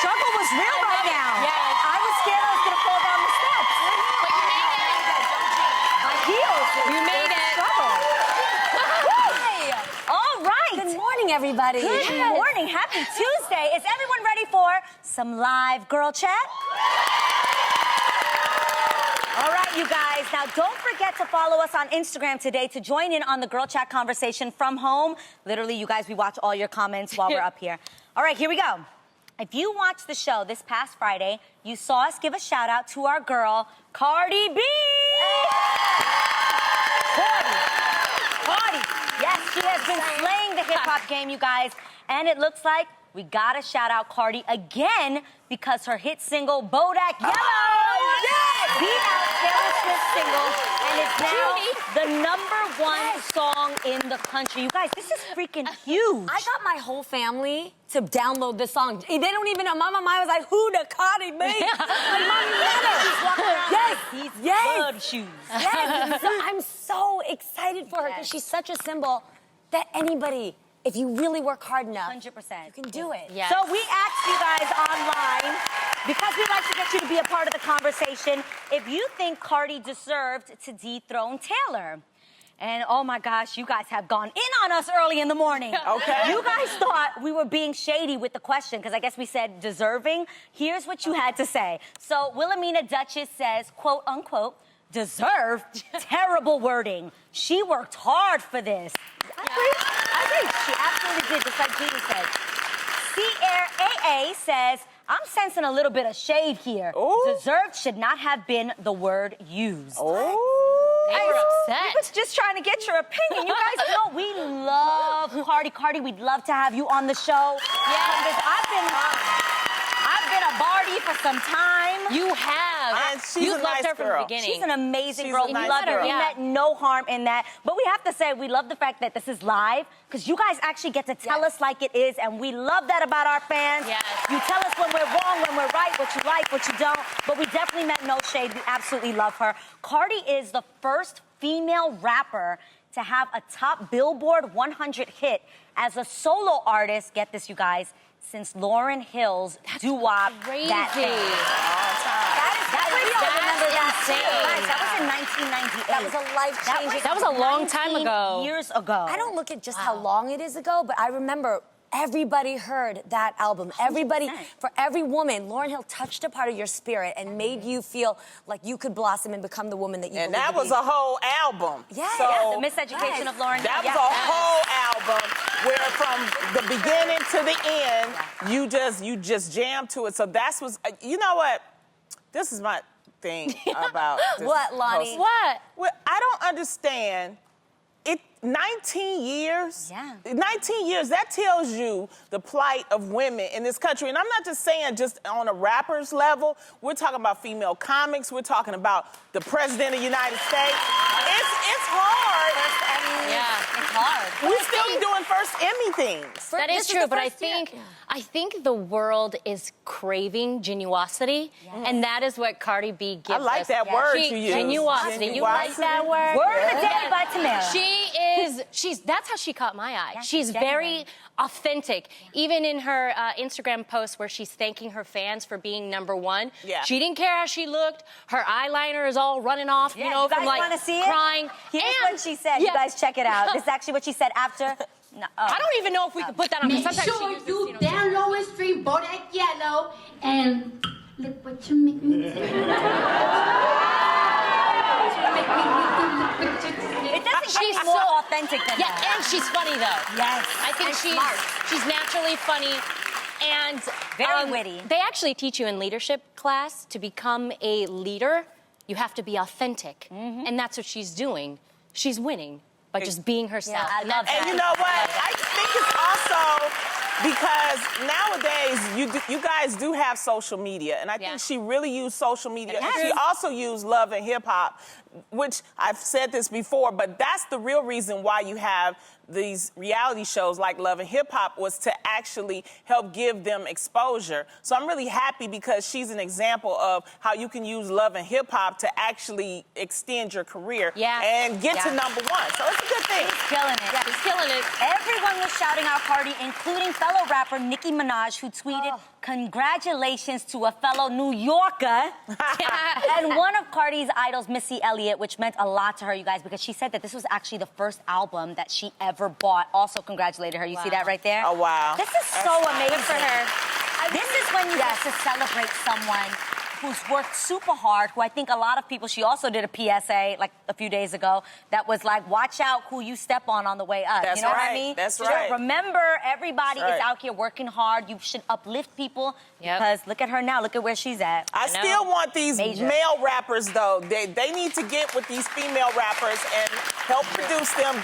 struggle was real right now. Yes. I was scared I was going to fall down the steps. But you made it. My heels. You made it. Struggle. All right. Good morning, everybody. Good morning. Happy Tuesday. Is everyone ready for some live girl chat? All right, you guys. Now, don't forget to follow us on Instagram today to join in on the girl chat conversation from home. Literally, you guys, we watch all your comments while we're up here. All right, here we go. If you watched the show this past Friday, you saw us give a shout out to our girl, Cardi B. Cardi. Yes, she has been slaying the hip-hop game, you guys. And it looks like we gotta shout out Cardi again because her hit single, Bodak Yellow, beat out Taylor Swift's single and is now the #1 song in the country. You guys, this is freaking huge. I got my whole family to download this song. They don't even know. Mama was like, who the Cardi B? Like, Mommy, She's walking around yes, with these yes. blood shoes. Yes. So I'm so excited for her because she's such a symbol that anybody, if you really work hard enough, 100%. you can do it. Yes. So we asked you guys online, because we'd like to get you to be a part of the conversation, if you think Cardi deserved to dethrone Taylor. And oh my gosh, you guys have gone in on us early in the morning. Okay. You guys thought we were being shady with the question, because I guess we said deserving. Here's what you had to say. So Wilhelmina Duchess says, quote unquote, deserved, terrible wording. She worked hard for this. I agree. She absolutely did, just like Judy said. C-Air AA says, I'm sensing a little bit of shade here. Ooh. Deserved should not have been the word used. They were upset. I was just trying to get your opinion. You guys know we love Cardi. Cardi, we'd love to have you on the show. Yeah, I've been a Bardi for some time. You have. And she's you a loved nice her from girl. the beginning. She's an amazing She's girl. a We nice love her. girl. We meant no harm in that. But we have to say we love the fact that this is live, because you guys actually get to tell us like it is, and we love that about our fans. Yes. You tell us when we're wrong, when we're right, what you like, what you don't. But we definitely meant no shade. We absolutely love her. Cardi is the first female rapper to have a top Billboard 100 hit as a solo artist. Get this, you guys, since Lauryn Hill's doo-wop. crazy. That was in 1998. That was a life-changing. That was a long time 19 ago. Years ago. I don't look at just how long it is ago, but I remember everybody heard that album. Everybody, 100%. for every woman, Lauryn Hill touched a part of your spirit and made you feel like you could blossom and become the woman that you And believe that to was be. a whole album. Yeah. So The Miseducation of Lauryn Hill. that was a whole album where from the beginning to the end, you just jammed to it. So that's what's, you know what? This is my thing about this What, Lonnie? whole- What? Well, I don't understand. 19 years? Yeah. 19 years, that tells you the plight of women in this country. And I'm not just saying just on a rapper's level. We're talking about female comics. We're talking about the President of the United States. It's hard. Yeah. It's hard. We're still doing first Emmy things. That This is is true, the but I first year. think the world is craving genuosity, and that is what Cardi B gives I like us. that word you use. Genuosity. You like that word? Word of the day by Tamara. That's how she caught my eye. Yeah, she's she's very genuine. authentic. Even in her Instagram post where she's thanking her fans for being #1, she didn't care how she looked. Her eyeliner is all running off, Yeah, you know, you guys from like want to see it? crying. Here's And- what she said. Yeah. You guys check it out. This is actually what she said after. No, I don't even know if we could put that on. Make Sometimes sure she uses, you download and stream Bodak Yellow and look what you make me do. It doesn't get She's any more so- authentic than Yeah, that. and she's funny though. Yes. I think And she's smart. naturally funny. And Very witty. They actually teach you in leadership class to become a leader, you have to be authentic. And that's what she's doing. She's winning by just being herself. Yeah, I love that. And you know what? I think it's also because nowadays you guys do have social media, and I think she really used social media. And she also used Love and Hip Hop, which I've said this before, but that's the real reason why you have these reality shows like Love and Hip Hop, was to actually help give them exposure. So I'm really happy because she's an example of how you can use Love and Hip Hop to actually extend your career and get to #1. So it's a good thing. She's killing it. She's killing it. Everyone was shouting out Cardi, including fellow rapper Nicki Minaj, who tweeted, congratulations to a fellow New Yorker and one of Cardi's idols, Missy Elliott, which meant a lot to her, you guys, because she said that this was actually the first album that she ever bought. Also congratulated her. You see that right there? Oh, wow. This is so amazing. Good for her. This is when you get to celebrate someone who's worked super hard, who I think a lot of people, she also did a PSA like a few days ago that was like, watch out who you step on the way up. That's you know right. what I mean? That's So right. remember, everybody is out here working hard. You should uplift people because look at her now. Look at where she's at. I still want these male rappers, though. They need to get with these female rappers and help produce them.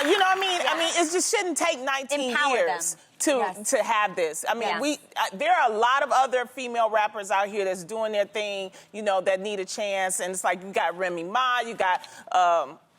You know what I mean? I mean, it just shouldn't take 19 years to have this. I mean, there are a lot of other female rappers out here that's doing their thing, you know, that need a chance. And it's like you got Remy Ma, you got,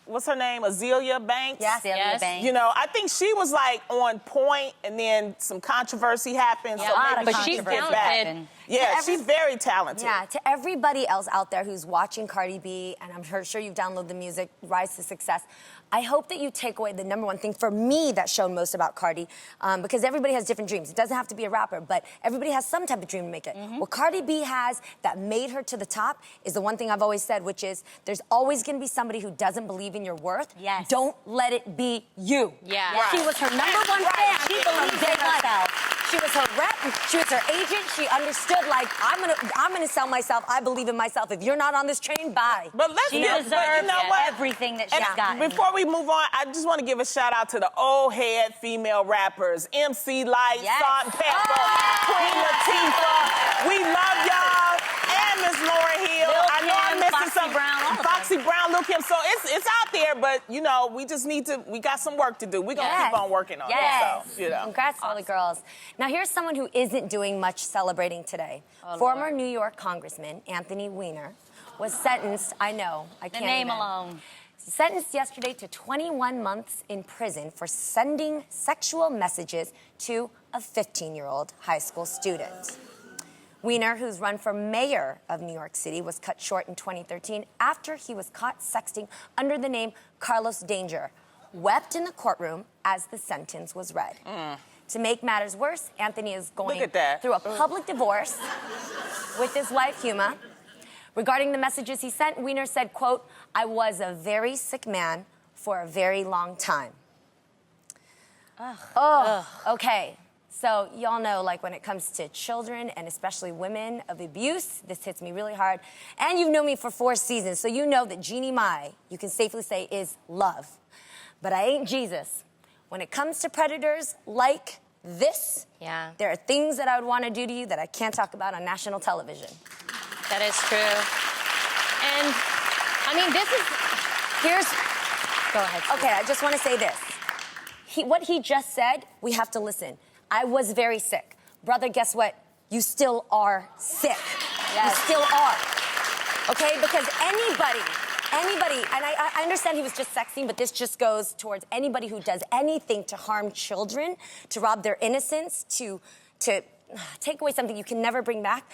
what's her name? Azealia Banks? Yes, Azealia Banks. You know, I think she was like on point and then some controversy happened. Yeah, so maybe but she's talented. Yeah, she's very talented. Yeah, to everybody else out there who's watching Cardi B, and I'm sure you've downloaded the music, Rise to Success, I hope that you take away the number one thing for me that's shown most about Cardi, because everybody has different dreams. It doesn't have to be a rapper, but everybody has some type of dream to make it. What Cardi B has that made her to the top is the one thing I've always said, which is there's always going to be somebody who doesn't believe in your worth. Yes. Don't let it be you. Yeah. Right. She was her number one fan. She believes in herself. She was her rep. She was her agent. She understood, like, I'm gonna sell myself. I believe in myself. If you're not on this train, bye. But let's She get, deserves you know what? everything that she's gotten. Before we move on, I just want to give a shout out to the old head female rappers, MC Lyte, Salt and Pepper, Queen Latifah. We love y'all. And Miss Lauryn Hill. I know I'm missing some. Foxy Brown, Lil Kim. So it's out there, but you know, we just need to. We got some work to do. We're gonna keep on working on it. So, you know. Congrats to all the girls. Now here's someone who isn't doing much celebrating today. Former New York Congressman Anthony Weiner was sentenced. I know. I can't. The name even. alone. Sentenced yesterday to 21 months in prison for sending sexual messages to a 15-year-old high school student. Weiner, who's run for mayor of New York City, was cut short in 2013 after he was caught sexting under the name Carlos Danger, wept in the courtroom as the sentence was read. To make matters worse, Anthony is going through a public divorce with his wife, Huma. Regarding the messages he sent, Weiner said, quote, "I was a very sick man for a very long time." Okay. So y'all know, like, when it comes to children and especially women of abuse, this hits me really hard. And you've known me for 4 seasons, so you know that Jeannie Mai, you can safely say, is love. But I ain't Jesus. When it comes to predators like this, there are things that I would want to do to you that I can't talk about on national television. That is true. And, I mean, Go ahead. Okay, I just want to say this. What he just said, we have to listen. I was very sick. Brother, guess what? You still are sick. You still are. Okay? Because anybody, and I understand he was just sexting, but this just goes towards anybody who does anything to harm children, to rob their innocence, to take away something you can never bring back.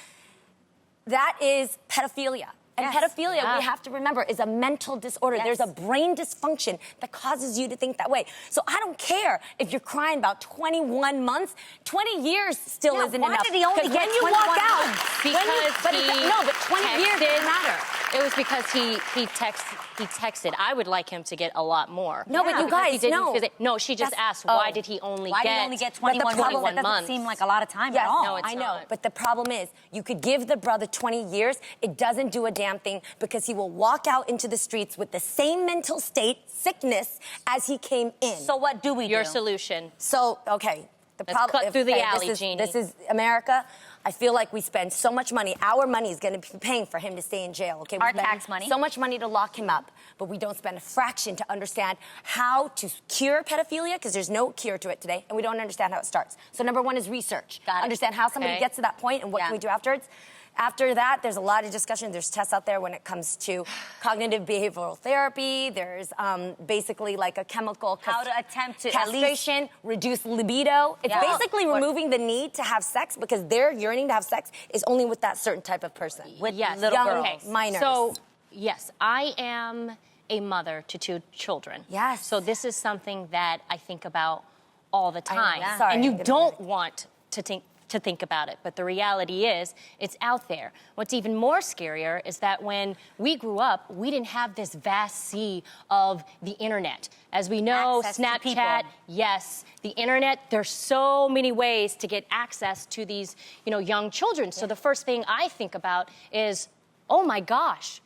That is pedophilia. And pedophilia, we have to remember, is a mental disorder. There's a brain dysfunction that causes you to think that way. So I don't care if you're crying about 21 months. 20 years still isn't enough. Why did he only get 21 months? But 20 years doesn't matter. It was because he texted. I would like him to get a lot more. No, but you guys, no, she just asked, why did he only get 21 months? That months? doesn't seem like a lot of time at all. No, it's I know, not. but the problem is, you could give the brother 20 years, it doesn't do a damn thing, because he will walk out into the streets with the same mental state, sickness, as he came in. So what do we do? Your solution. So, okay. Let's cut through the alley, Jeannie. This is America. I feel like we spend so much money. Our money is going to be paying for him to stay in jail. Okay, our tax money. So much money to lock him up, but we don't spend a fraction to understand how to cure pedophilia, because there's no cure to it today, and we don't understand how it starts. So number one is research. Understand how somebody gets to that point and what can we do afterwards. After that, there's a lot of discussion. There's tests out there when it comes to cognitive behavioral therapy. There's basically like a chemical how to attempt to castration, reduce libido. It's basically removing the need to have sex, because their yearning to have sex is only with that certain type of person. With little girls, minors. So, yes, I am a mother to 2 children. Yes. So this is something that I think about all the time. Sorry, and you don't want to to think about it. But the reality is, it's out there. What's even more scarier is that when we grew up, we didn't have this vast sea of the internet. As we know, Access to Snapchat, people. yes, the internet, there's so many ways to get access to these, young children. So the first thing I think about is, oh my gosh,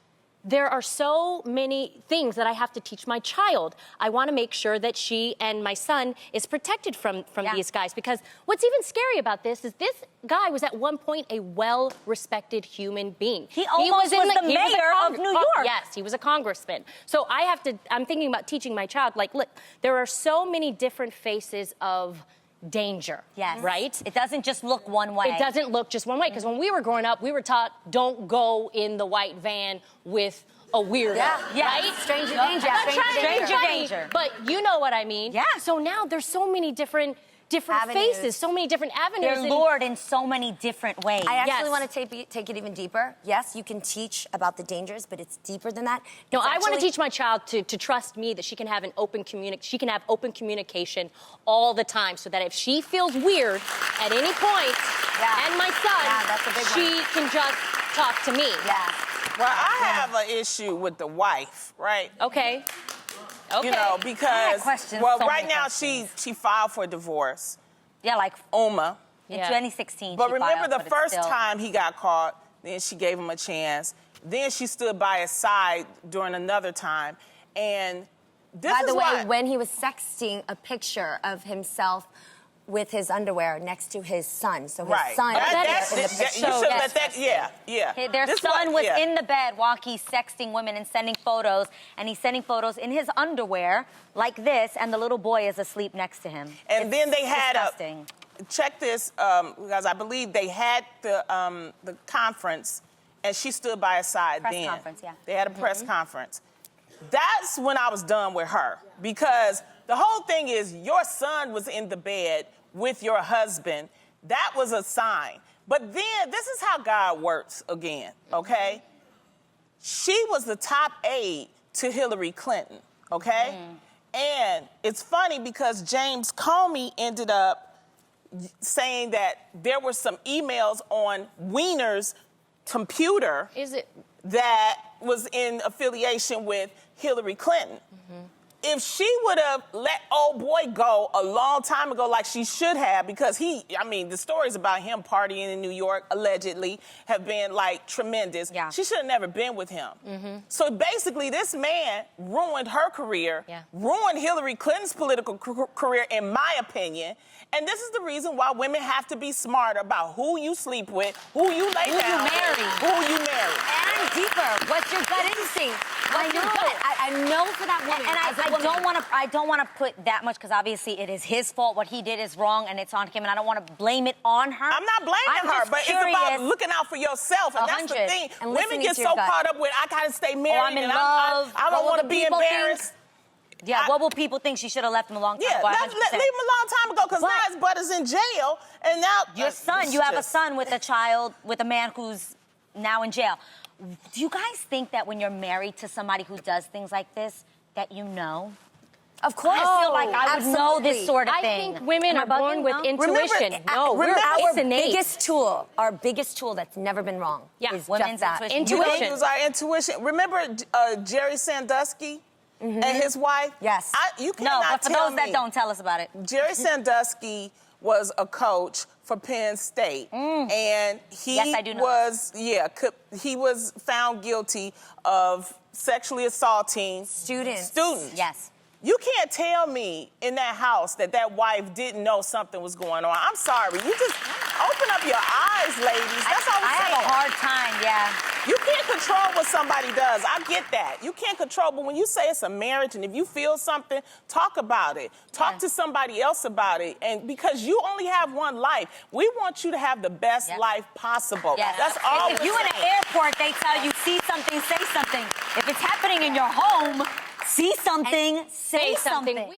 there are so many things that I have to teach my child. I want to make sure that she and my son is protected from these guys. Because what's even scary about this is this guy was at one point a well-respected human being. He almost was the mayor of New York. Yes, he was a congressman. So I'm thinking about teaching my child, like, look, there are so many different faces of danger. Yes. Right? It doesn't just look one way. It doesn't look just one way. Because when we were growing up, we were taught, don't go in the white van with a weirdo. Yeah. Right? Stranger danger. I'm not trying to be Stranger funny, danger. but you know what I mean. Yeah. So now there's so many different Avenues. faces, so many different avenues. They're lured in so many different ways. I actually Yes. want to take it even deeper. Yes, you can teach about the dangers, but it's deeper than that. No, It's I want to actually- teach my child to trust me, that she can have open communication all the time, so that if she feels weird at any point, and my son, that's a big she can just talk to me. Yeah. Well, I have an issue with the wife, right? Okay. Okay. Because questions, well, so right many now questions. she filed for divorce. Yeah, like Uma. in Yeah. 2016. But she remember filed, the but it's first still- time he got caught, then she gave him a chance. Then she stood by his side during another time. And this By is the way, why, when he was sexting a picture of himself with his underwear next to his son, so his right. son That's, in the you picture. should let that, yeah. Their This son what- was yeah. in the bed while he's sexting women and sending photos, and he's sending photos in his underwear like this, and the little boy is asleep next to him. And then they had disgusting. check this, because I believe they had the conference, and she stood by his side Press then. conference, yeah. They had a press conference. That's when I was done with her, because the whole thing is your son was in the bed with your husband. That was a sign. But then, this is how God works again, okay? She was the top aide to Hillary Clinton, okay? And it's funny because James Comey ended up saying that there were some emails on Weiner's computer Is it? that was in affiliation with Hillary Clinton. If she would have let old boy go a long time ago, like she should have, because the stories about him partying in New York, allegedly, have been, like, tremendous. Yeah. She should have never been with him. So basically, this man ruined her career, ruined Hillary Clinton's political career, in my opinion. And this is the reason why women have to be smart about who you sleep with, who you lay down with, who you marry. And deeper, what's your gut instinct? I know. I know for that woman. And as a woman. I don't want to put that much, because obviously it is his fault. What he did is wrong, and it's on him, and I don't want to blame it on her. I'm not blaming her, just but curious. it's about looking out for yourself, and that's the 100. thing. And Women listening get to your so gut. caught up with, I gotta stay married, I'm in and love. I don't What will want to the be people think? embarrassed. Yeah, what will people think? She should have left him a long time Yeah, ago. leave him a long time ago, because But- now his butt is in jail, and now Your son, you have a son with a child, with a man who's now in jail. Do you guys think that when you're married to somebody who does things like this, that you know? Of course. I feel like I would know this absolutely. sort of I thing. think women Am I are born bugging? with No? intuition. Remember our it's innate. our biggest tool that's never been wrong. Yeah, is women's just that. intuition. we don't Intuition. use our intuition. Remember Jerry Sandusky and his wife? Yes. You No, cannot but for tell those that me. don't, tell us about it. Jerry Sandusky was a coach for Penn State, and he Yes, I do know he was found guilty of sexually assaulting Students. Yes. You can't tell me in that house that wife didn't know something was going on. I'm sorry. You just open up your eyes, ladies. That's all I'm I saying. have a hard time, yeah. You can't control what somebody does. I get that. You can't control, but when you say it's a marriage and if you feel something, talk about it. Talk to somebody else about it. And because you only have one life, we want you to have the best life possible. Yes. That's all If we're you in an saying. airport, they tell you, see something, say something. If it's happening in your home, see something, say something.